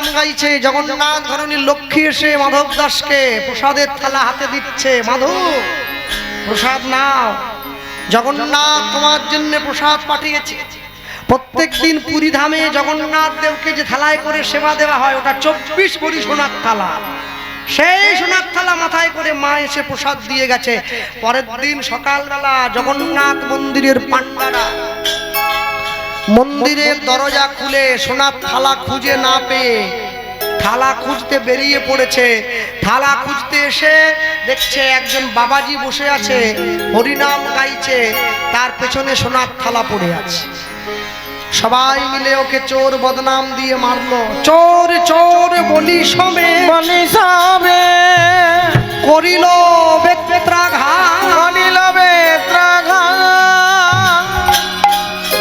হরিনাম গাইছে। জগন্নাথ ধরনী লক্ষ্মী এসে মাধব দাসকে প্রসাদের থালা হাতে দিচ্ছে, মাধব প্রসাদ নাও, জগন্নাথ তোমার জন্য প্রসাদ পাঠিয়েছে। প্রত্যেক দিন পুরী ধামে জগন্নাথ দেবকে যে থালায় করে সেবা দেওয়া হয়, ওটা 24 ভরি সোনার থালা। সেই সোনার থালা মাথায় করে মা এসে প্রসাদ দিয়ে গেছে। পরের দিন সকালবেলা জগন্নাথ মন্দিরের পান্ডারা মন্দিরের দরজা খুলে সোনার থালা খুঁজে না পেয়ে থালা খুঁজতে বেরিয়ে পড়েছে। থালা খুঁজতে এসে দেখছে একজন বাবাজি বসে আছে, হরিনাম গাইছে, তার পেছনে সোনার থালা পড়ে আছে। সবাই মিলে ওকে চোর বদনাম দিয়ে মারলো। চোর চোর বলি সবে করিল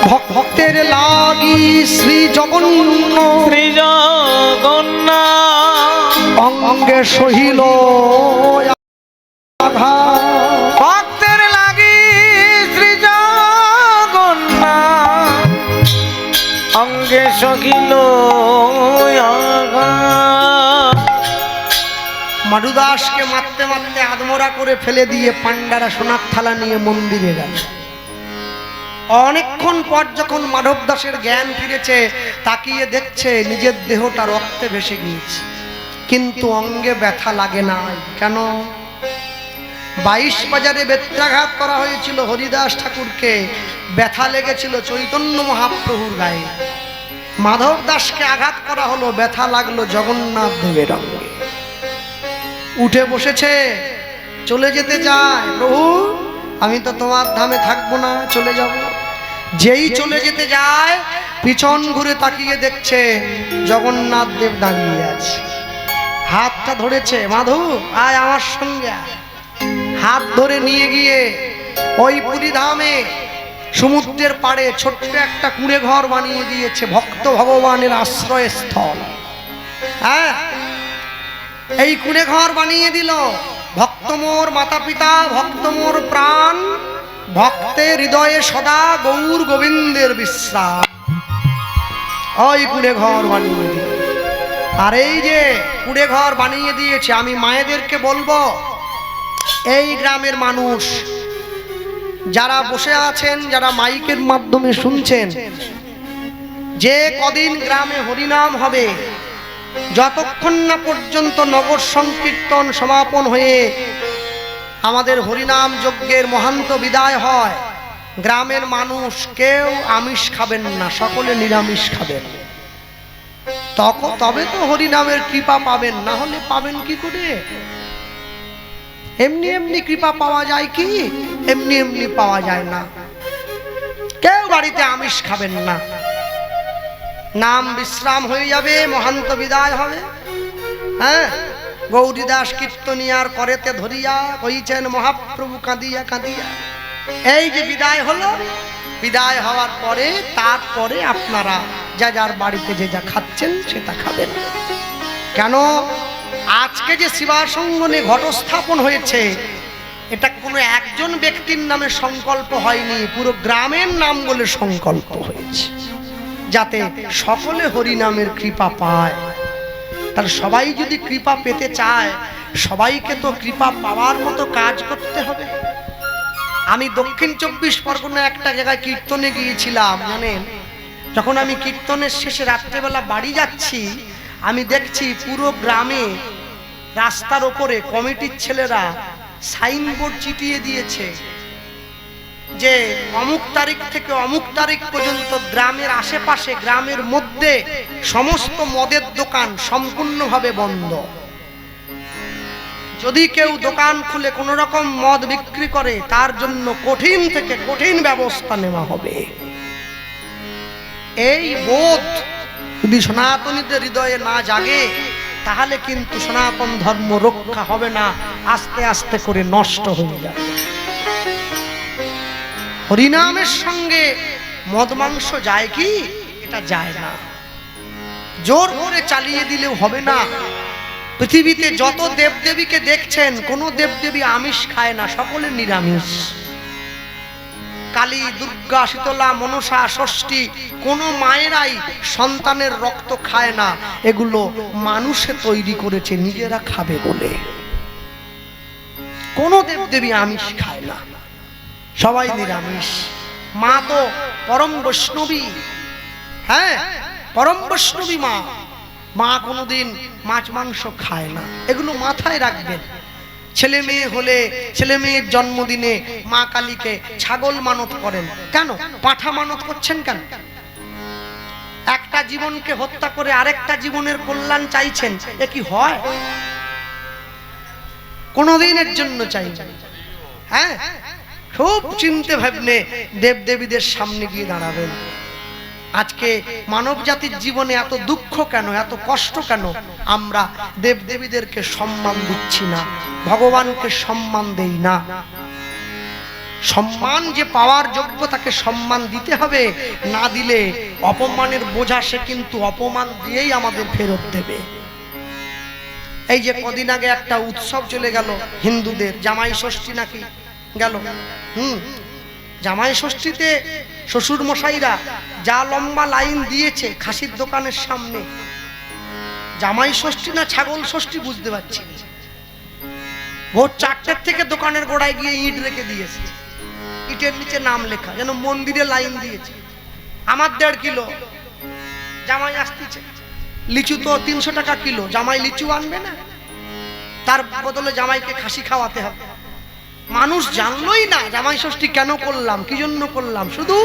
ভক্তের লাগি শ্রী জগন্নাথ অঙ্গে সহিল ভক্তের লাগি শ্রী জগন্নাথ অঙ্গে সহিল। মাধুদাসকে মারতে মারতে আদমরা করে ফেলে দিয়ে পান্ডারা সোনার থালা নিয়ে মন্দিরে গেল। অনেকক্ষণ পর যখন মাধব দাসের জ্ঞান ফিরেছে, তাকিয়ে দেখছে নিজের দেহটা রক্তে ভেসে গিয়েছে, কিন্তু অঙ্গে ব্যথা লাগে না। কেন? 22 বাজারে বেত্রাঘাত করা হয়েছিল হরিদাস ঠাকুরকে, ব্যথা লেগেছিল চৈতন্য মহাপ্রভুর গায়ে। মাধব দাসকে আঘাত করা হলো, ব্যথা লাগলো জগন্নাথ দেবের অঙ্গে। উঠে বসেছে, চলে যেতে চায়, প্রভু আমি তো তোমার ধামে থাকবো না, চলে যাব। যেই চলে যেতে যায়, পিছন ঘুরে তাকিয়ে দেখছে জগন্নাথ দেব দাঁড়িয়ে আছে, হাতটা ধরেছে, মাধু আয় আমার সঙ্গে আয়। হাত ধরে নিয়ে গিয়ে ওই পুরী ধামে সমুদ্রের পাড়ে ছোট্ট একটা কুঁড়ে ঘর বানিয়ে দিয়েছে, ভক্ত ভগবানের আশ্রয়স্থল। হ্যাঁ, এই কুঁড়ে ঘর বানিয়ে দিল। ভক্ত মোর মাতা পিতা, ভক্ত মোর প্রাণ, ভক্তের হৃদয়ে সদা গৌর গোবিন্দের বিশ্রাম। ওই কুঁড়ে ঘর বানিয়ে দিল। আর এই যে কুঁড়ে ঘর বানিয়ে দিয়েছে, আমি মায়েদেরকে বলবো, এই গ্রামের মানুষ যারা বসে আছেন, যারা মাইকের মাধ্যমে শুনছেন, যে কদিন গ্রামে হরিনাম হবে, যতক্ষণ না পর্যন্ত নগর সংকীর্তন সমাপন হয়ে আমাদের হরিনাম যজ্ঞের মহান্ত বিদায় হয়, গ্রামের মানুষ কেউ আমিষ খাবেন না, সকলে নিরামিষ খাবেন। তবে তো হরিনামের কৃপা পাবেন, না হলে পাবেন কি করে? এমনি এমনি কৃপা পাওয়া যায় কি? এমনি এমনি পাওয়া যায় না। কেউ বাড়িতে আমিষ খাবেন না, নাম বিশ্রাম হয়ে যাবে, মহান্ত বিদায় হবে। হ্যাঁ, গৌরীদাস কীর্তনিয়ার করেতে ধরিয়া কইছেন মহাপ্রভু কাঁদিয়া কাঁদিয়া। এই যে বিদায় হলো, বিদায় হওয়ার পরে তারপরে আপনারা যা যার বাড়িতে যে যা খাচ্ছেন সেটা খাবেন। কেন? আজকে যে শিবাসঙ্গনে ঘটস্থাপন হয়েছে, এটা কোনো একজন ব্যক্তির নামে সংকল্প হয়নি, পুরো গ্রামের নাম বলে সংকল্প হয়েছে, যাতে সকলে হরিনামের কৃপা পায়। তার সবাই যদি কৃপা পেতে চায়, সবাইকে তো কৃপা পাওয়ার মতো কাজ করতে হবে। আমি দক্ষিণ 24 পরগনা একটা জায়গায় কীর্তনে গিয়েছিলাম, জানেন, যখন আমি কীর্তনের শেষে রাত্রেবেলা বাড়ি যাচ্ছি, আমি দেখছি পুরো গ্রামে রাস্তার ওপরে কমিটির ছেলেরা সাইনবোর্ড চিটিয়ে দিয়েছে যে অমুক তারিখ থেকে অমুক তারিখ পর্যন্ত গ্রামের আশেপাশে, গ্রামের মধ্যে সমস্ত মদের দোকান সম্পূর্ণভাবে বন্ধ। যদি কেউ দোকান খুলে কোন রকম মদ বিক্রি করে, তার জন্য কঠিন থেকে কঠিন ব্যবস্থা নেওয়া হবে। এই বোধ যদি সনাতনীদের হৃদয়ে না জাগে, তাহলে কিন্তু সনাতন ধর্ম রক্ষা হবে না, আস্তে আস্তে করে নষ্ট হয়ে যাবে। হরিনামের সঙ্গে মদ মাংস যায় কি? এটা যায় না। জোর করে চালিয়ে দিলেও হবে না। পৃথিবীতে যত দেবদেবীকে দেখছেন, কোন দেবদেবী আমিষ খায় না, সকলে নিরামিষ। কালী, দুর্গা, শীতলা, মনসা, ষষ্ঠী, কোনো মায়েরাই সন্তানের রক্ত খায় না। এগুলো মানুষে তৈরি করেছে নিজেরা খাবে বলে। কোনো দেবদেবী আমিষ খায় না, সবাই নিরামিষ। মা তো পরম বৈষ্ণবী, হ্যাঁ পরম বৈষ্ণবী মা। মা কোনোদিন মাছ মাংস খায় না, এগুলো মাথায় রাখবেন। ছেলে মেয়ে হলে ছেলে মেয়ের জন্মদিনে মা কালীকে ছাগল মানত করেন, কেন পাঁঠা মানত করছেন কেন? একটা জীবনকে হত্যা করে আরেকটা জীবনের কল্যাণ চাইছেন, এ কি হয়? কোনদিনের জন্য চাই? হ্যাঁ, খুব চিন্তে ভাবনে দেবদেবীদের সামনে গিয়ে দাঁড়াবেন। আজকে মানব জাতির জীবনে এত দুঃখ কেন, এত কষ্ট কেন? আমরা দেবদেবীদেরকে সম্মান দিচ্ছি না, ভগবানকে সম্মান দেই না। সম্মান যে পাওয়ার যোগ্য তাকে সম্মান দিতে হবে, না দিলে অপমানের বোঝা সে কিন্তু অপমান দিয়েই আমাদের ফেরত দেবে। এই যে কদিন আগে একটা উৎসব চলে গেল হিন্দুদের, জামাই ষষ্ঠী নাকি গেল। জামাই ষষ্ঠীতে শ্বশুর মশাইরা যা লম্বা লাইন দিয়েছে খাসির দোকানের সামনে, জামাই ষষ্ঠী না ছাগল ষষ্ঠী বুঝতে পারছি। ভোর 4টের থেকে দোকানের গোড়ায় গিয়ে ইট রেখে দিয়েছে, ইটের নিচে নাম লেখা, যেন মন্দিরে লাইন দিয়েছে। আমার 1.5 কিলো জামাই আসতেছে, লিচু তো 300 টাকা কিলো, জামাই লিচু আনবে না, তার বদলে জামাইকে খাসি খাওয়াতে হবে। মানুষ জানলোই না জামাই ষষ্ঠী কেন করলাম, কি জন্য করলাম। শুধু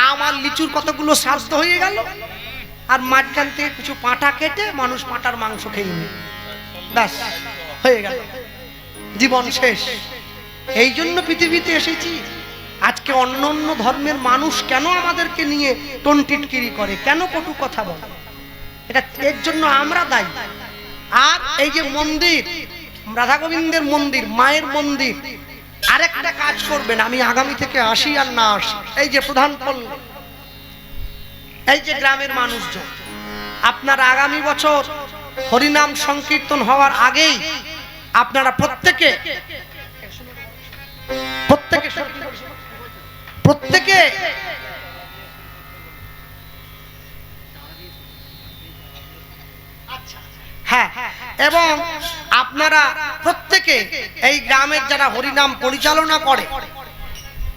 আমার লিচুর কতগুলো শ্রাদ্ধ হয়ে গেল, আর মাঝখান থেকে কিছু পাঁঠা কেটে মানুষ পাঁঠার মাংস খেয়ে নিল, ব্যাস হয়ে গেল, জীবন শেষ। এই জন্য পৃথিবীতে এসেছি। আজকে অন্য অন্য ধর্মের মানুষ কেন আমাদেরকে নিয়ে টনটিটকিরি করে, কেন কটু কথা বলে, এটা এর জন্য আমরা দায়ী। আর এই যে মন্দির, রাধা গোবিন্দের মন্দির, মায়ের মন্দির, আরেকটা কাজ করবেন, আমি আগামী থেকে আসি আর না আসি, এই যে প্রধান পল্লী, এই যে গ্রামের মানুষজন, আপনারা আগামী বছর হরিনাম সংকীর্তন হওয়ার আগেই আপনারা প্রত্যেকে হ্যাঁ, এবং আপনারা প্রত্যেকে এই গ্রামের যারা হরিনাম পরিচালনা করে,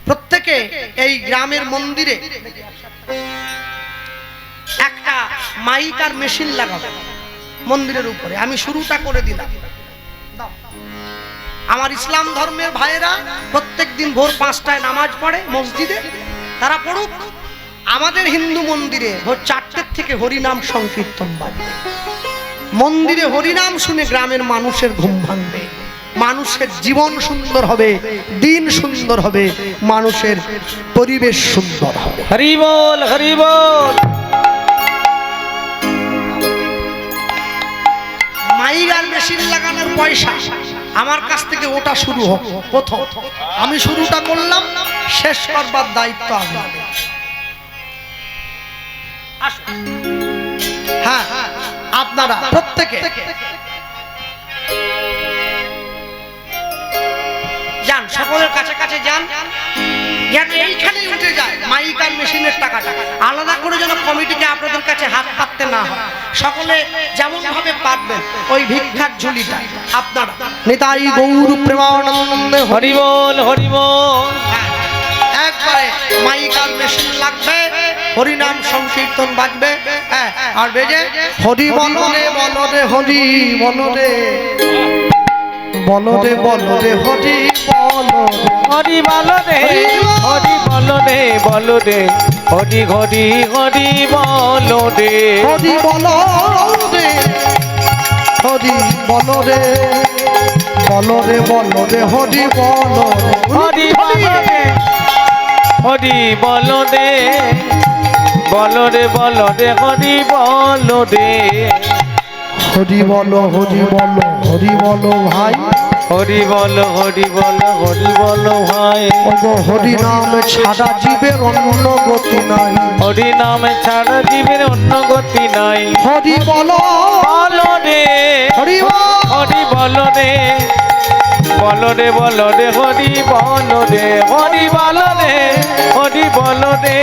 প্রত্যেকে এই গ্রামের মন্দিরে একটা মাইক আর মেশিন লাগাবে মন্দিরের উপরে। আমি শুরুটা করে দিলাম। আমার ইসলাম ধর্মের ভাইয়েরা প্রত্যেকদিন ভোর 5টায় নামাজ পড়ে মসজিদে, তারা পড়ুক। আমাদের হিন্দু মন্দিরে ভোর 4টের থেকে হরিনাম সংকীর্তন বাজবে। মন্দিরে হরিনাম শুনে গ্রামের মানুষের ঘুম ভাঙবে, মানুষের জীবন সুন্দর হবে, দিন সুন্দর হবে, মানুষের পরিবেশ সুন্দর হবে। হরি বল, হরি বল। মাইক আর মেশিন লাগানোর পয়সা আমার কাছ থেকে ওটা শুরু হোক প্রথম। আমি শুরুটা করলাম, শেষ করবার দায়িত্ব আপনাদের। হ্যাঁ, আপনারা প্রত্যেকে যান, সকলের কাছে কাছে যান, যেন এইখানেই উঠে যায় মাইক আর মেশিনের টাকাটা। আলাদা করে যেন কমিটিকে আপনাদের কাছে হাত পাততে না হয়। সকলে যেমন ভাবে পারবেন ওই ভিক্ষার ঝুলিটা আপনারা নিতাই গৌর প্রেমানন্দে হরি বল, হরি বল। একবারে মাইক আর মেশিন লাগবে, হরিনাম সংকীর্তন বাজবে, আর বেজে হরি বলরে বলরে হরি বলরে বলরে বলরে হরি বল, হরি বল রে, হরি বল রে, বল রে, হরি হরি হরি বল রে, হরি বল রে, হরি বল রে, বল রে বল রে হরি বল, হরি বল রে, হরি বল রে, বল রে, বল রে, হরি বল রে, হরি বল, হরি বল, হরি বল ভাই, হরি বল, হরি বল, হরি বল ভাই। হরি নাম ছাড়া জীবের অন্য গতি নাই, হরি নাম ছাড়া জীবের অন্য গতি নাই। হরি বল বল রে, হরি বল, হরি বল রে, বলো রে হরি বলো রে হরি বলো রে হরি বলো রে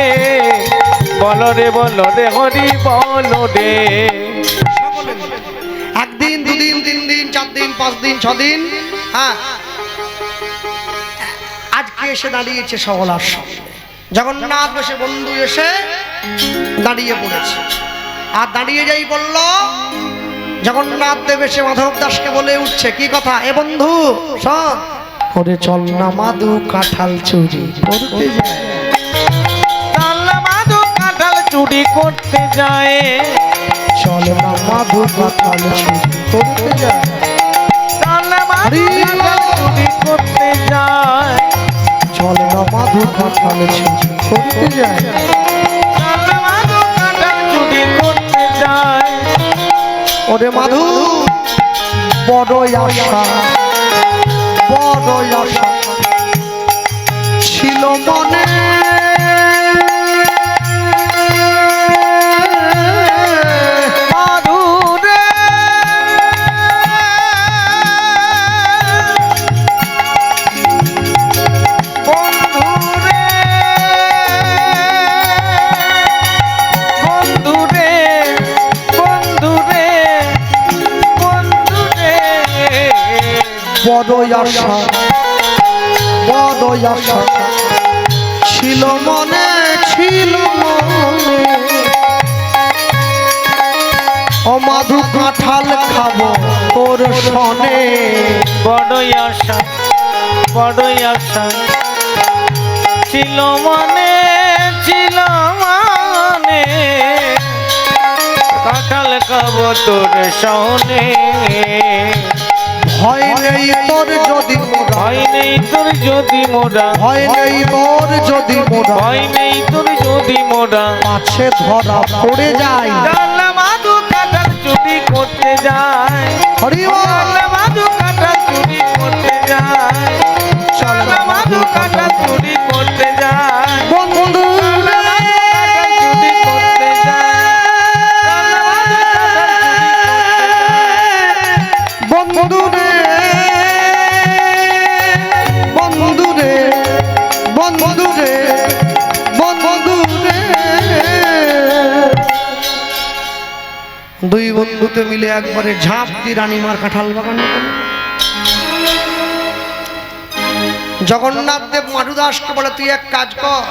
বলো রে হরি বলো রে। সকলে মিলে। একদিন, দুদিন, 3 দিন, 4 দিন, 5 দিন, 6 দিন, হ্যাঁ, আজকে এসে দাঁড়িয়েছে সকলার সামনে। জগন্নাথ বসে বন্ধু এসে দাঁড়িয়ে পড়েছে, আর দাঁড়িয়ে যাই বলল, জগন্নাথ দেব এসে মাধব দাসকে বলে উঠছে, কি কথা এ বন্ধু শোন, ওরে চল না মাদু কাঁঠাল চুরি করতে যায়। কাল্লা মাধু কাঁঠাল চুরি করতে যায়, চল না মাদু কাঁঠাল চুরি করতে যায়। কাল্লা মাধু কাঁঠাল চুরি করতে যায়, চল না মাদু কাঁঠাল চুরি করতে যায়। কাল্লা মাধু কাঁঠাল চুরি করতে যায়। ওরে মাধু বড়ই আশা, বড়ই আশা ছিল মনে, মাধু রে বন্ধু রে বন্ধু রে বন্ধু রে বন্ধু রে বড়ই আশা, বড়ই আশা ছিল মনে, ছিল মনে, ও মাধু কাঁঠাল খাবো তোর সনে। বড়ই আশা বড়ই আশা ছিল মনে, ছিল মনে, কাঁঠাল খাবো তোর সনে। ভয় নেই তোর যদি মোরা, ভয় নেই তোর যদি মোরা, ভয় নেই তোর যদি মোরা, ভয় নেই তোর যদি মোরা পাছে ধরা পড়ে যায়। কাল্লা মাধু কাঁঠাল চুরি করতে যায়, হরি বল। কাল্লা মাধু কাঁঠাল চুরি করতে যায়, কাল্লা মাধু কাঁঠাল চুরি করতে যায়। বন্ধু রে, চুরি করতে যায়, কাল্লা মাধু কাঁঠাল চুরি করতে যায়। বন্ধু রে, বন্ধু রে, বন্ধু রে, বন্ধু রে। দুই বন্ধুতে মিলে একবারে ঝাঁপ দি রানীমার কাঁঠাল বাগানে গেল। জগন্নাথ দেব মাধুদাসকে বলে, তুই এক কাজ কর,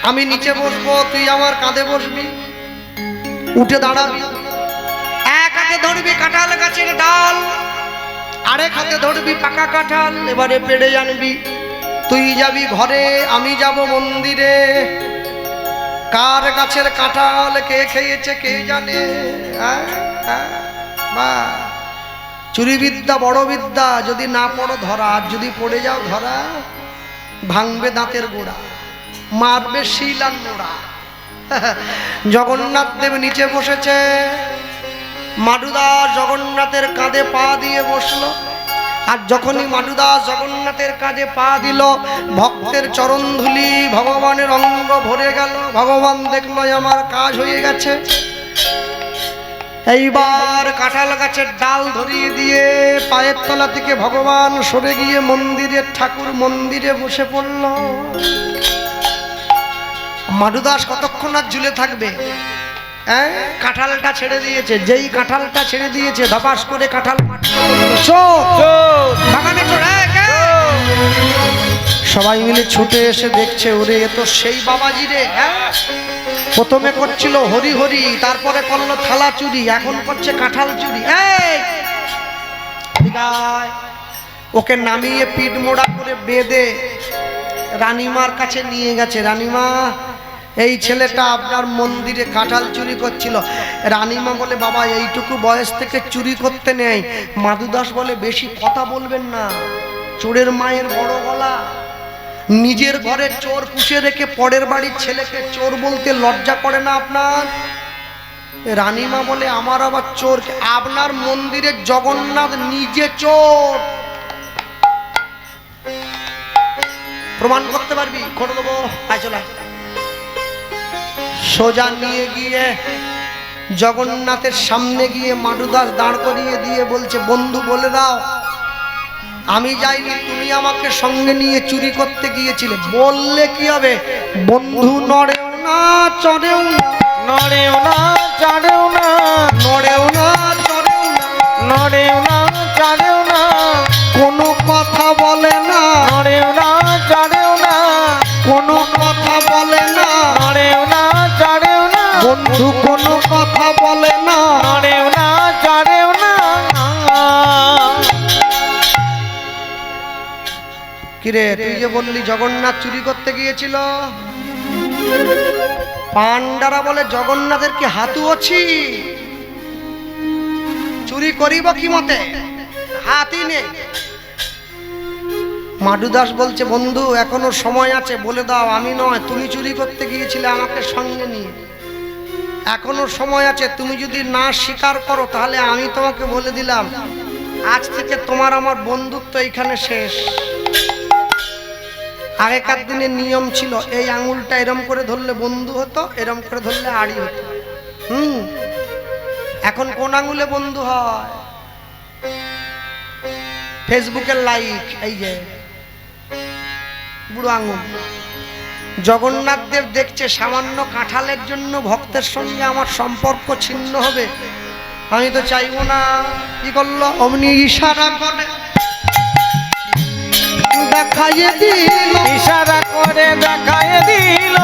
আমি নিচে বসবো, তুই আমার কাঁধে বসবি, উঠে দাঁড়াবি, এক হাতে ধরবি কাঁঠাল গাছের ডাল, আরেক হাতে ধরবি পাকা কাঁঠাল, এবারে পেড়ে আনবি, তুই যাবি ঘরে, আমি যাব মন্দিরে। কার গাছের কাঁঠাল কে খেয়েছে কে জানে। চুরি বিদ্যা বড় বিদ্যা, যদি না পড়ো ধরা, আর যদি পড়ে যাও ধরা, ভাঙবে দাঁতের গোড়া, মারবে শিলার নোড়া। জগন্নাথ দেব নিচে বসেছে, মাধুদাস জগন্নাথের কাঁধে পা দিয়ে বসলো, আর যখনই মাধুদাস জগন্নাথের কাঁধে পা দিল, ভক্তের চরণ ধুলি ভগবানের অঙ্গ ভরে গেল। ভগবান দেখলো আমার কাজ হয়ে গেছে, এইবার কাঁঠাল গাছের ডাল ধরিয়ে দিয়ে পায়ের তলা থেকে ভগবান সরে গিয়ে মন্দিরের ঠাকুর মন্দিরে বসে পড়ল। মাধুদাস কতক্ষণ আর ঝুলে থাকবে? কাঁঠালটা ছেড়ে দিয়েছে, যেই কাঁঠালটা ছেড়ে দিয়েছে ধপাস করে কাঁঠাল সবাই মিলে ছুটে এসে দেখছে, ওরে এ তো সেই বাবাজি রে। প্রথমে করছিল হরি হরি, তারপরে করলো থালা চুরি, এখন করছে কাঁঠাল চুরি। ওকে নামিয়ে পিঠ মোড়া করে বেঁধে রানীমার কাছে নিয়ে গেছে। রানীমা, এই ছেলেটা আপনার মন্দিরে কাঁঠাল চুরি করছিল। রানীমা বলে, বাবা এইটুকু বয়স থেকে চুরি করতে নেই। মাধুদাস বলে, বেশি কথা বলবেন না, চোরের মায়ের বড় গলা। নিজের ঘরে চোর পুষে রেখে পরের বাড়ির ছেলেকে চোর বলতে লজ্জা করে না আপনার? রানীমা বলে, আমার আবার চোর? আপনার মন্দিরে জগন্নাথ নিজে চোর, প্রমাণ করতে পারবি? করে দেবো, আয় চলে। সোজা নিয়ে গিয়ে জগন্নাথের সামনে গিয়ে মাধুদাস দাঁড় করিয়ে দিয়ে বলছে, বন্ধু বলে দাও আমি যাইনি, তুমি আমাকে সঙ্গে নিয়ে চুরি করতে গিয়েছিলে। বললে কি হবে? বন্ধু নড়েও না চড়েও না, নড়েও না চড়েও না, নড়েও না চড়েও না, নড়েও না চড়েও না, কোনো কথা বলে না, নড়েও না চড়েও না, কোনো কথা বলে না, নড়েও না চড়েও না, বন্ধু কোনো কথা বলে না। নড়েও না চড়েও না। কিরে, তুই যে বললি জগন্নাথ চুরি করতে গিয়েছিল, পান্ডারা বলে জগন্নাথের কি হাতু আছে? চুরি করিব কি মতে, হাতই নেই। মাডুদাস বলছে বন্ধু এখনো সময় আছে, বলে দাও আমি নয়, তুমি চুরি করতে গিয়েছিলে আমাকে সঙ্গে নিয়ে, এখনো সময় আছে। তুমি যদি না স্বীকার করো তাহলে আমি তোমাকে বলে দিলাম আজ থেকে তোমার আমার বন্ধুত্ব এইখানে শেষ। আগেকার দিনের নিয়ম ছিল এই আঙুলটা এরম করে ধরলে বন্ধু হতো, এরম করে ধরলে আড়ি হতো। এখন কোন আঙুলে বন্ধু হয়? ফেসবুকের লাইক, এই যে বুড়ো আঙুল। জগন্নাথ দেব দেখছে সামান্য কাঁঠালের জন্য ভক্তের সঙ্গে আমার সম্পর্ক ছিন্ন হবে, আমি তো চাইবো না। কি করলো? অমনি ইশারা করে দেখাইয়ে দিল, ইশারা করে দেখাইয়ে দিল,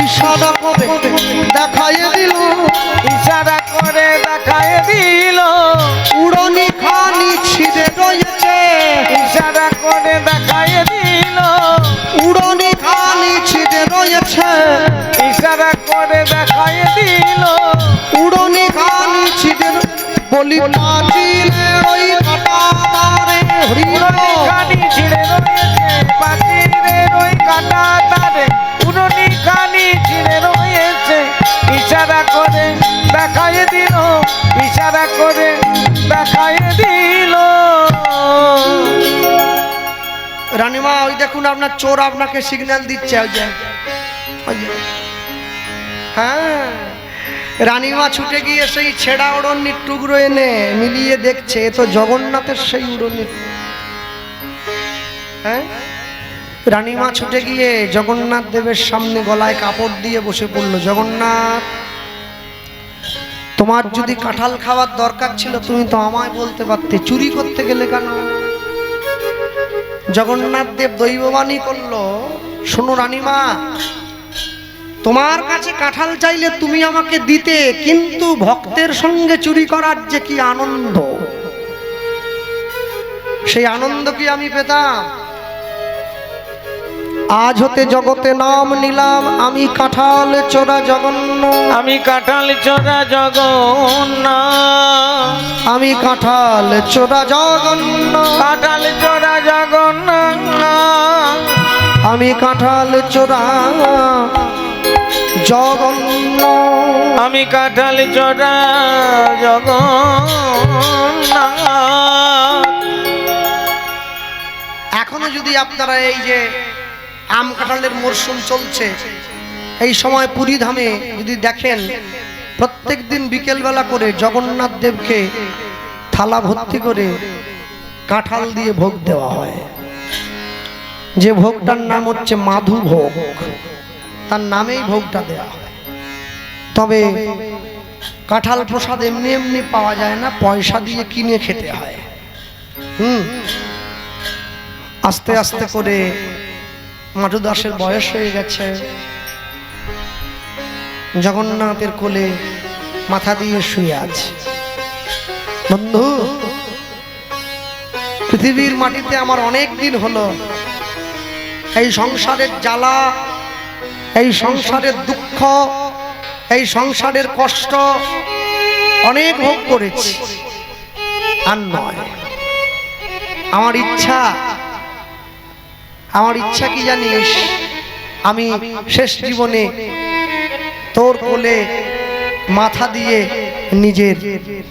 ইশারা করে দেখাইয়ে দিল, ইশারা করে দেখাইয়ে দিল, উড়নি খানি ছিঁড়ে রয়েছে, ইশারা করে দেখাইয়ে দিল, উড়নি খানি ছিঁড়ে রয়েছে, ইশারা করে দেখাইয়ে দিল, উড়নি খানি ছিঁড়ে বলি পাঁচিলের ওই কাঁটাতারে হরিণ, খানি ছিঁড়ে রয়েছে পাখিরের ওই কাটা তারে, উড়নি খানি ছিঁড়ে রয়েছে, ইশারা করে দেখাইয়ে দিল, ইশারা করে দেখাইয়ে দিল। রানীমা ওই দেখুন আপনার চোর আপনাকে সিগন্যাল দিচ্ছে, ওই যে হ্যাঁ। রানীমা ছুটে গিয়ে সেই ছেঁড়া ওড়নির টুকরো এনে মিলিয়ে দেখছে এ তো জগন্নাথের সেই উড়নি। হ্যাঁ, রানীমা ছুটে গিয়ে জগন্নাথ দেবের সামনে গলায় কাপড় দিয়ে বসে পড়ল। জগন্নাথ, তোমার যদি কাঁঠাল খাওয়ার দরকার ছিল তুমি তো আমায় বলতে পারতে, চুরি করতে গেলে কেন? জগন্নাথ দেব দৈববাণী করলো, শোনো রানীমা, তোমার কাছে কাঁঠাল চাইলে তুমি আমাকে দিতে, কিন্তু ভক্তের সঙ্গে চুরি করার যে কি আনন্দ, সেই আনন্দ কি আমি পেতাম? আজ হতে জগতে নাম নিলাম আমি কাঁঠাল চোরা জগন্নাথ, আমি কাঁঠাল চোরা জগন্নাথ, আমি কাঁঠাল চোরা জগন্নাথ, কাঁঠাল চোরা জগন্নাথ, আমি কাঁঠাল চোরা জগন্নাথ, আমি কাঁঠাল চোরা জগন্নাথ। এখনো যদি আপনারা এই যে আম কাঁঠালের মরশুম চলছে, এই সময় পুরী ধামে যদি দেখেন প্রত্যেক দিন বিকেলবেলা করে জগন্নাথ দেবকে থালা ভর্তি করে কাঁঠাল দিয়ে ভোগ দেওয়া হয়। যে ভোগটার নাম হচ্ছে মাধু ভোগ, তার নামেই ভোগটা দেওয়া হয়। তবে কাঁঠাল প্রসাদ এমনি এমনি পাওয়া যায় না, পয়সা দিয়ে কিনে খেতে হয়। আস্তে আস্তে করে মাধুদাসের বয়স হয়ে গেছে, জগন্নাথের কোলে মাথা দিয়ে শুয়ে আছে। বন্ধু, পৃথিবীর মাটিতে আমার অনেক দিন হলো, এই সংসারের জ্বালা, এই সংসারের দুঃখ, এই সংসারের কষ্ট অনেক ভোগ করেছি। আর নয়, আমার ইচ্ছা কি জানিস? আমি শেষ জীবনে তোর কোলে মাথা দিয়ে নিজের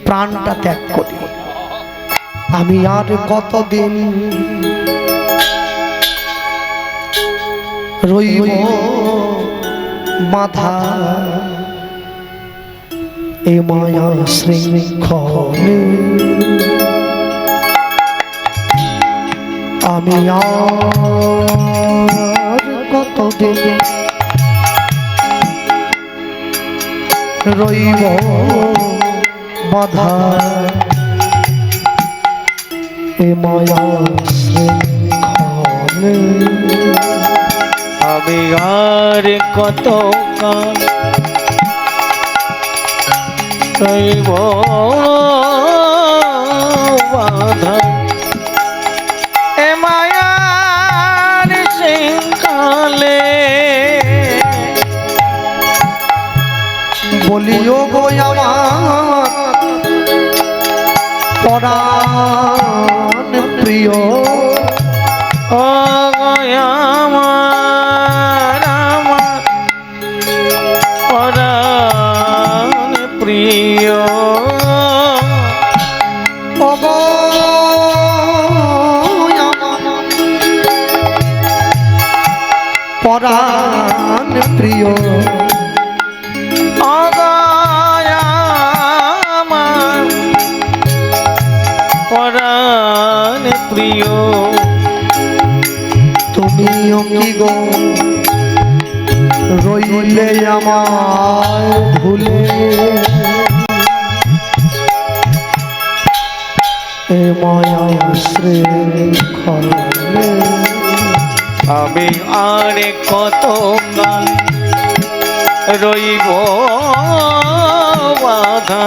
প্রাণটা ত্যাগ করি। আমি আর কতদিন রইব বাধা এ মায়া শৃঙ্খলে, আমি আর কতদিন রইব বাধা এ মায়া শৃঙ্খলে আমি আর কত কাল রইব বাধা এ মায়ার শৃঙ্খলে বলিও গো আমার পরাণ প্রিয় ও আমার আমার পরাণ প্রিয় ও গো আমার পরাণ প্রিয় আমার পরাণ প্রিয় তুমিও কি গো রইলে আমায় ভুলে এ মায়া শৃঙ্খলে আমি আর কত কাল রইব বাধা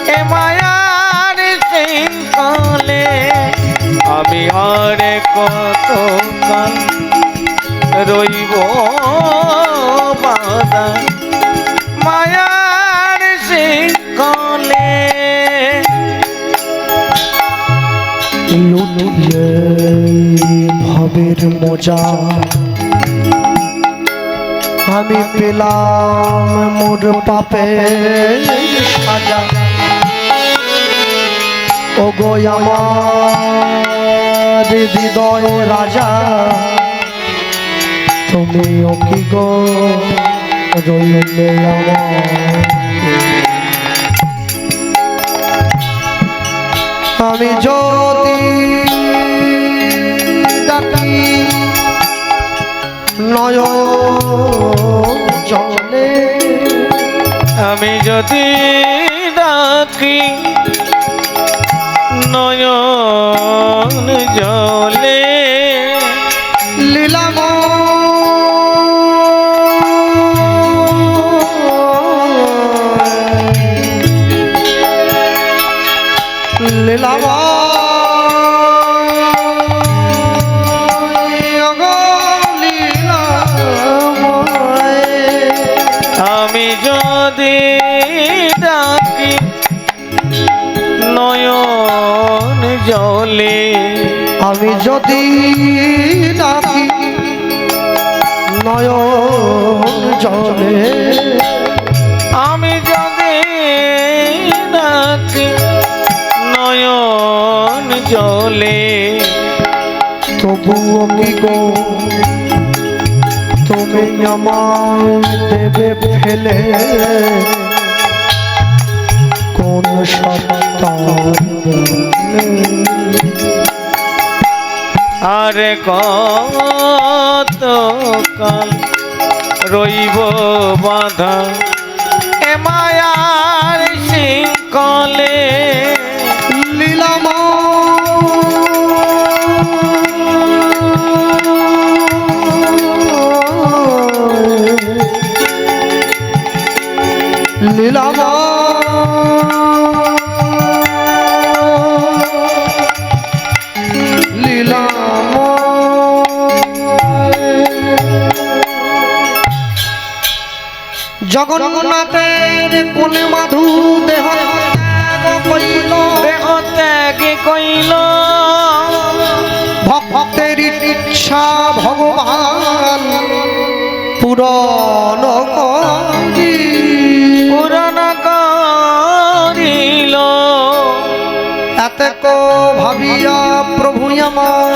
এ মায়ার শৃঙ্খলে আমি আর কত কাল রইব বাধা মায়ার শৃঙ্খলে লুটিয়ে ভবের মজা আমি পেলাম মোর পাপে সাজা ও গো আমার হৃদয় রাজা তুমিও কি গো রইলে আমার আমি যদি ডাকি নয়ন জলে আমি যদি ডাকি নয়ন জলে লীলাম লীলাম আমি যদি ডাকি নয়ন জলে আমি যদি ডাকি নয়ন জলে আমি যদি ডাকি নয়ন জলে তবুও কি গো তুমি আমার দেবে ফেলে কোন সন্তান আরে কত কাল রইব বাধা এ মায়ার শৃঙ্খলে লীলাম লীলাম লীলাম জগন্নাথের কোলে মাধু দেহ কইল দেহ ত্যাগে কইল ভক্তের ইচ্ছা ভগবান পূরণ করি পুরাণ করিল এত কো ভাবিয়া প্রভু আমার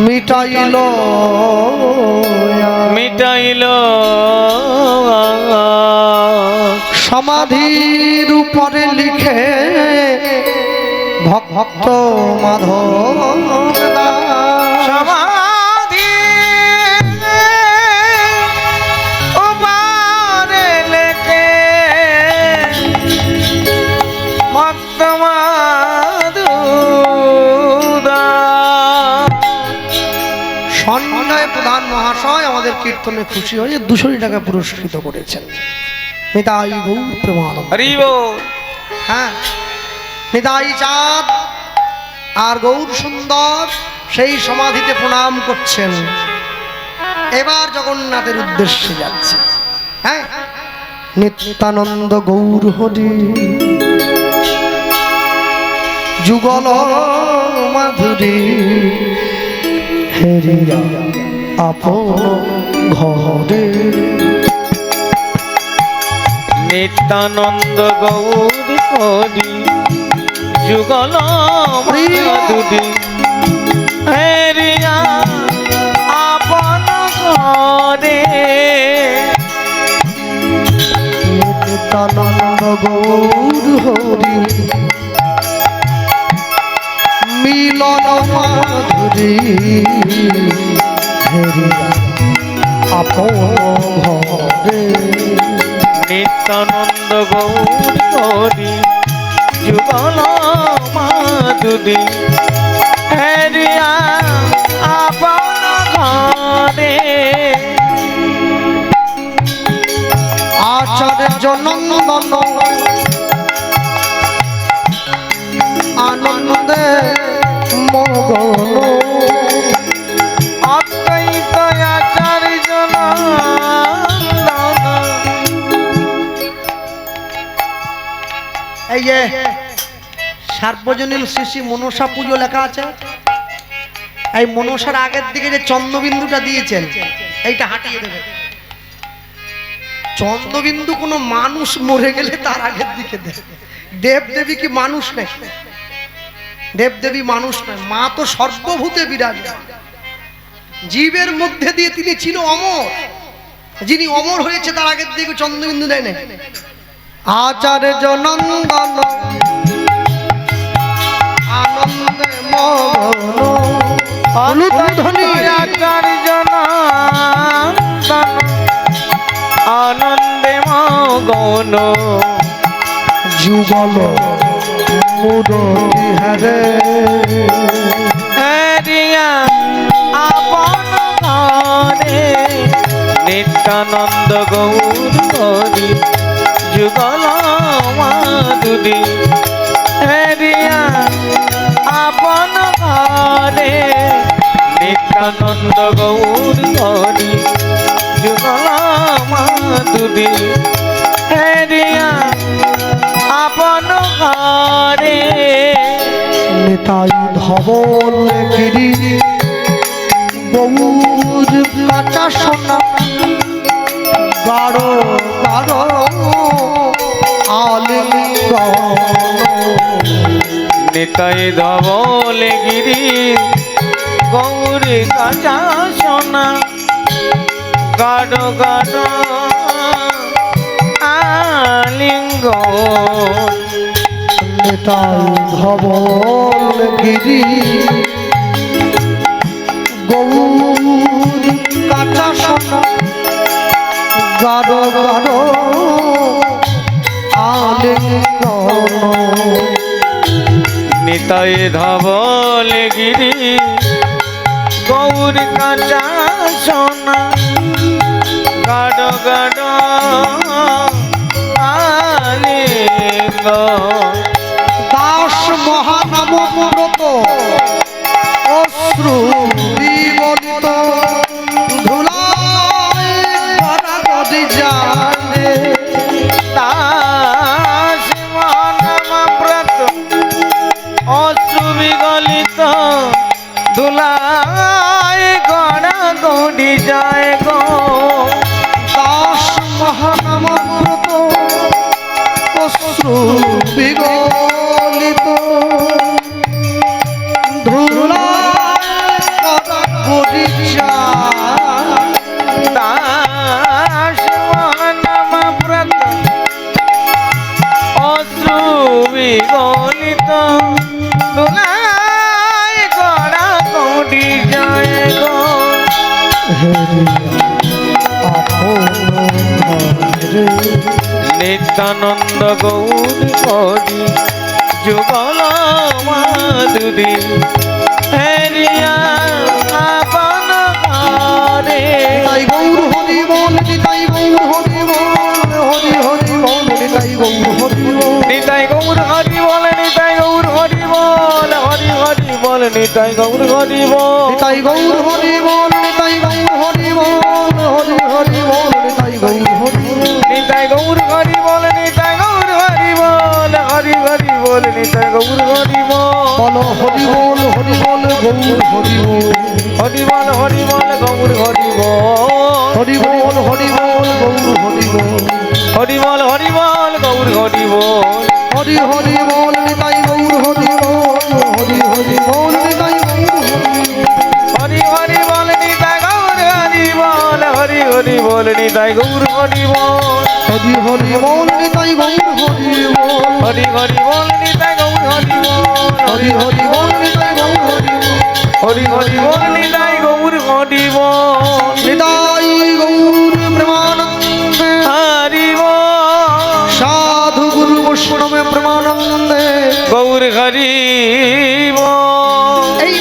মিটাইল মিটাইল সমাধির উপরে লিখে ভক্ত মাধব দাস। সমাধি উপারে লেখে ভক্ত সন্ন্যায় প্রধান মহাশয় আমাদের কীর্তনে খুশি হয়ে 200 টাকা পুরস্কৃত করেছেন। নিতাই গৌর প্রেমানন্দ। হরি বল। হ্যাঁ, নিতাই চাঁদ আর গৌর সুন্দর সেই সমাধিতে প্রণাম করছেন। এবার জগন্নাথের উদ্দেশ্যে যাচ্ছে। হ্যাঁ, নিত্যানন্দ গৌর হরি যুগল মাধুরী হেরিয়া আপন ঘরে। নিত্যানন্দ গৌর হরি যুগল মাধুরী হেরিয়া আপন ঘরে। নিত্যানন্দ গৌর হরি মিলন মাধুরী হেরিয়া আপন ঘরে। নিত্যানন্দ গৌর হরি যুগল মাধুরী হেরিয়া আপন ঘরে। আচার্য নন্দন আনন্দে মগন। অদ্বৈত আচার্য নন্দন। এই যে সার্বজনীন শ্রী শ্রী মনসা পুজো লেখা আছে, এই মনসার আগের দিকে যে চন্দ্রবিন্দুটা দিয়েছেন এইটা হাঁটিয়ে দেবে। চন্দ্রবিন্দু কোনো মানুষ মরে গেলে তার আগের দিকে দেয়। দেবদেবী কি মানুষ নেই? দেবদেবী মানুষ নয়, মা তো সর্বভূতে বিরাজমান। জীবের মধ্যে দিয়ে তিনি ছিল অমর, যিনি অমর হয়েছে তার আগের দিকে চন্দ্রবিন্দু দেয় না। আচার্য নন্দন আনন্দে মগ্ন। আচার্য নন্দন আনন্দে মগ্ন। যুগল মুরতি হারে হেরিয়া আপন ঘরে। নিত্যানন্দ গৌর হরি যুগল মাধুরী হেরিয়া আপন ঘরে। নিত্যানন্দ গৌর হরি যুগল মাধুরী হেরিয়া আপন ঘরে। নিতাই ধবল গিরি গৌর কাঁচা সোনা গাঢ় গাঢ় আলিঙ্গন। নিতাই ধবল গিরি গৌর কাঁচা সোনা গাঢ় গাঢ় আলিঙ্গন। নিতাই ধবল গিরি গৌর কাঁচা সোনা গাঢ় গাঢ় আলিঙ্গন। নিতাই ধবল গিরি গৌর কাঁচা সোনা গাঢ় গাঢ় আলিঙ্গন। দাস মহানাম ব্রত অশ্রু বিবলিত ধুলায় ভরা নদী জানে। দাস মহানামব্রত অশ্রু বিগলিত ধুলায় গড়া গড়ি যায় গো। দাস মহানাম ব্রত অশ্রু বিগলিত ধুলায় ভরা নদী জানে। দাস মহানামব্রত অশ্রু বিগলিত নিতানন্দ গৌর হরি যুগল মাধুরী হেরিয়া আপন ঘরে নিতাই গৌর হরি বল নিতাই গৌর হরি বল হরি হরি বল নিতাই গৌর হরি বল নিতাই গৌর হরি বল নিতাই গৌর হরি বল হরি হরি বল নিতাই গৌর হরি বল নিতাই গৌর হরি বল নিতাই গৌর হরি বল হরি হরি বল নিতাই গৌর হরি বল নিতাই গৌর হরি বল নিতাই গৌর হরি বল হরি হরি বল নিতাই গৌর হরি বল বল হরি বল হরি বল গৌর হরি বল হরি বল হরি বল গৌর হরি বল হরি বল হরি বল গৌর হরি বল হরি বল হরি বল গৌর হরি বল হরি হরি বল নিতাই গৌর হরি বল হরি হরি বল নিতাই গৌর হরি বল হরি হরি বল নিতাই গৌর হরি বল হরি হরি বল নিতাই গৌর হরি বল হরি হরি বল নিতাই গৌর হরি বল হরি হরি বল নিতাই গৌর হরি বল হরি হরি বল নিতাই গৌর হরি বল হরি হরি বল নিতাই গৌর হরি বল নিতাই গৌর প্রেমানন্দে হরি বল সাধু গুরু বৈষ্ণবে প্রেমানন্দে গৌর হরি বল এই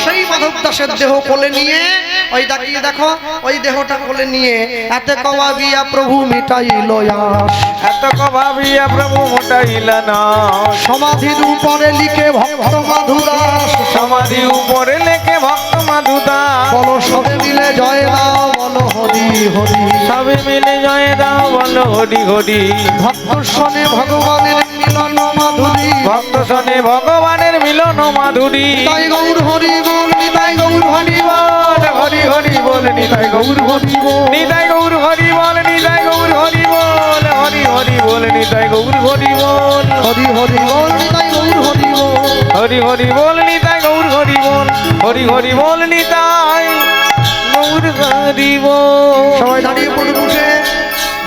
সেই মাধব দাসের দেহ কোলে নিয়ে ওই তাকিয়ে দেখো ওই দেহটা কোলে নিয়ে এতে কবাবিয়া প্রভু মিটাইল আস এত ভাবিয়া প্রভু মোটাইল না সমাধির উপরে লিখে ভক্ত মাধুদাস সমাধি উপরে লেখে ভক্ত মাধুদা বলো সবে মিলে জয় দাও বলো হরি হরি সবে মিলে জয় দাও বলো হরি হরি ভক্ত শোনে ভগবানের মিলন মাধুরী ভক্ত শোনে ভগবানের মিলন মাধুরী নিতাই গৌর হরি বল নিতাই গৌর হরি বল হরি হরি বল নিতাই গৌর হরি বল নিতাই গৌর হরি বল নিতাই গৌর হরি বল হরি হরি বল নিতাই গৌর হরি বল হরি হরি বল নিতাই গৌর হরি বল হরি হরি বল নিতাই গৌর হরি বল হরি হরি বল নিতাই গৌর হরি বল সবাই দাঁড়িয়ে পড়ে উঠে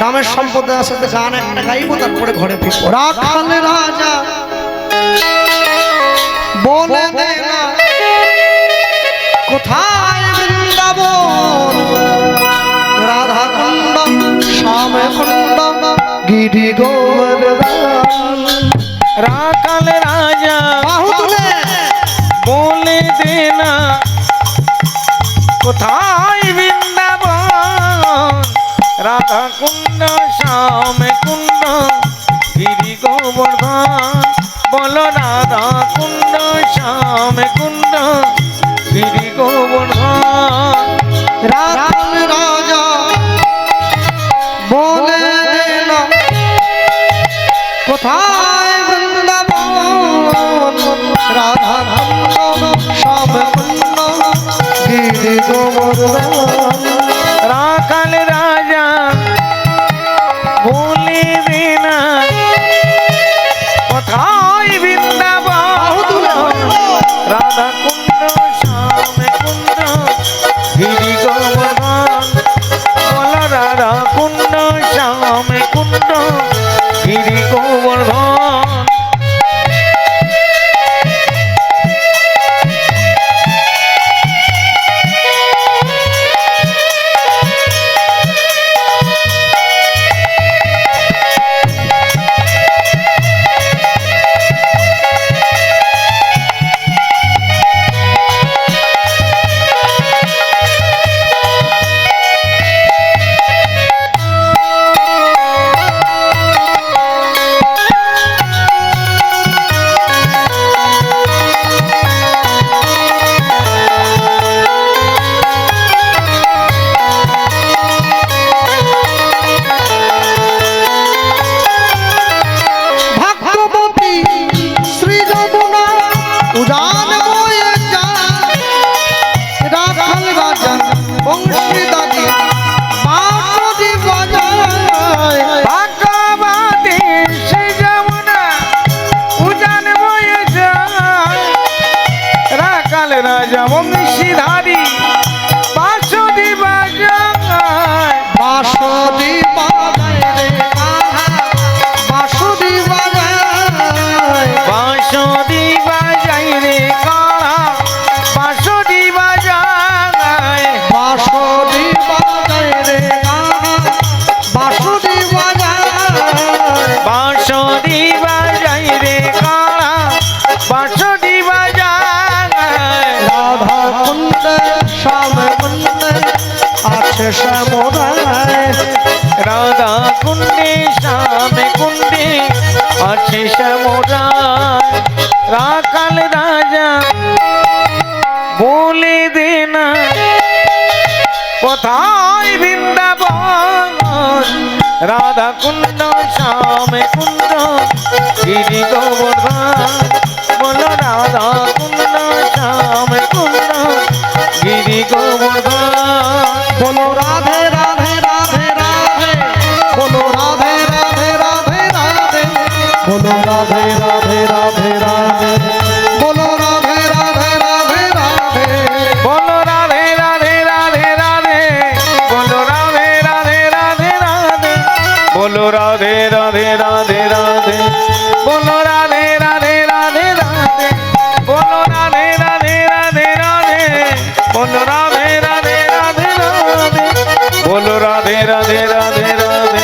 দামের সম্পদের সাথে গান একটা গাইবো তারপরে ঘরে ফিরবো রাখাল রাজা বলে দে না কোথায় বৃন্দাবন রাধা কুণ্ড শ্যাম কুণ্ড গিরি গোবর্ধন রাখাল রাজা বাহু তুলে বলে দে না কোথায় বৃন্দাবন রাধা কুণ্ড শ্যাম কুণ্ড গিরি গোবর্ধন বল রাধা কুণ্ড শ্যাম কুণ্ড গিরি গোবর্ধন রাখাল রাজা বলে দে না কোথায় বৃন্দাবন রাধা কুণ্ড শ্যাম কুণ্ড গিরি গোবর্ধন রাখাল রাজা বলে দে না কোথায় বৃন্দাবন রাধা কুণ্ড শ্যাম কুণ্ড গিরি গোবর্ধন বল রাধা কুণ্ড শ্যাম কুণ্ড গিরি গোবর্ধন ভাগ্যবতী শ্রী যমুনা উজান বয়ে যায় রাখাল রাজা বংশীদারি বাঁশি বাজায় ভাগ্যবতী শ্রী যমুনা উজান বয়ে যায় রাখাল রাজা বংশীধারী বাঁশি বাজায় বাঁশি বাজায় রে কাহা বাঁশি বাজায় বাঁশি বাজাই রে কাড়া বাঁশি বাজায় বাঁশি বাজায় রে কাহা বাঁশি বাজায় বাজাই রে কাড়া বাঁশরি বাজায় রাধা কুণ্ডে শ্যাম কুণ্ডে আছে শ্যামরায় রাধা কুণ্ডে শ্যামে কুণ্ডে আছে শ্যামরায় রাখাল রাজা বলে দে না কোথায় বৃন্দাবন রাধা কুণ্ড শ্যামে কুণ্ড গিরি গোবর্ধন বলো রাধা কুণ্ড শ্যামে কুণ্ড গিরি গোবর্ধন বলো রাধে রাধে রাধে রাধে বলো রাধে রাধে রাধে রাধে বলো রাধে রাধে রাধে রাধে বলো রাধে রাধে রাধে রাধে বলো রাধে রাধে রাধে রাধে বলো রাধে রাধে রাধে রাধে বলো রাধে রাধে রাধে রাধে বলো রাধে রাধে রাধে রাধে বলো রাধে রাধে রাধে রাধে বলো রাধে রাধে রাধে রাধে বলো রাধে রাধে রাধে রাধে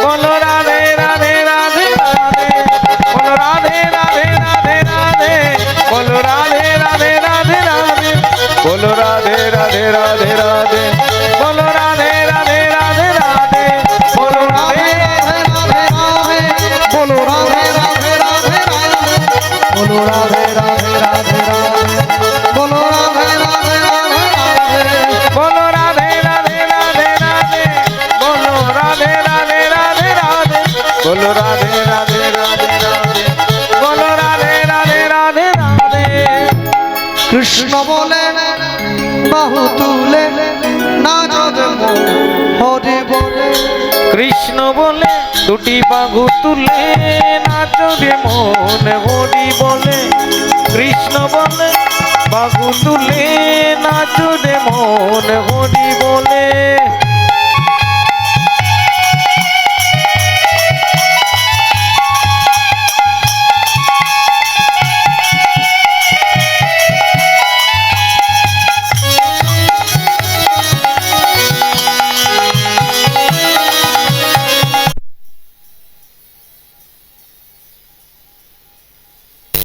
বলো রাধে রাধে রাধে রাধে বলো রাধে রাধে রাধে রাধে বলো রাধে রাধে রাধে রাধে বলো রাধে রাধে রাধে রাধে বলো রাধে রাধে রাধে রাধে বলো রাধে বলো রাধে রাধে রাধে রাধে বলো রাধে রাধে রাধে রাধে বলো রাধে রাধে রাধে রাধে বলো রাধে রাধে রাধে রাধে বলো রাধে রাধে রাধে রাধে বলো রাধে রাধে রাধে রাধে বলো রাধে রাধে রাধে রাধে কৃষ্ণ বলে বাহু তুলে নাচদ হরি বলে কৃষ্ণ বলে দুটি বাহু তুলে নাচো রে মন হরি বলে কৃষ্ণ বলে বাহু তুলে নাচো রে মন হরি বলে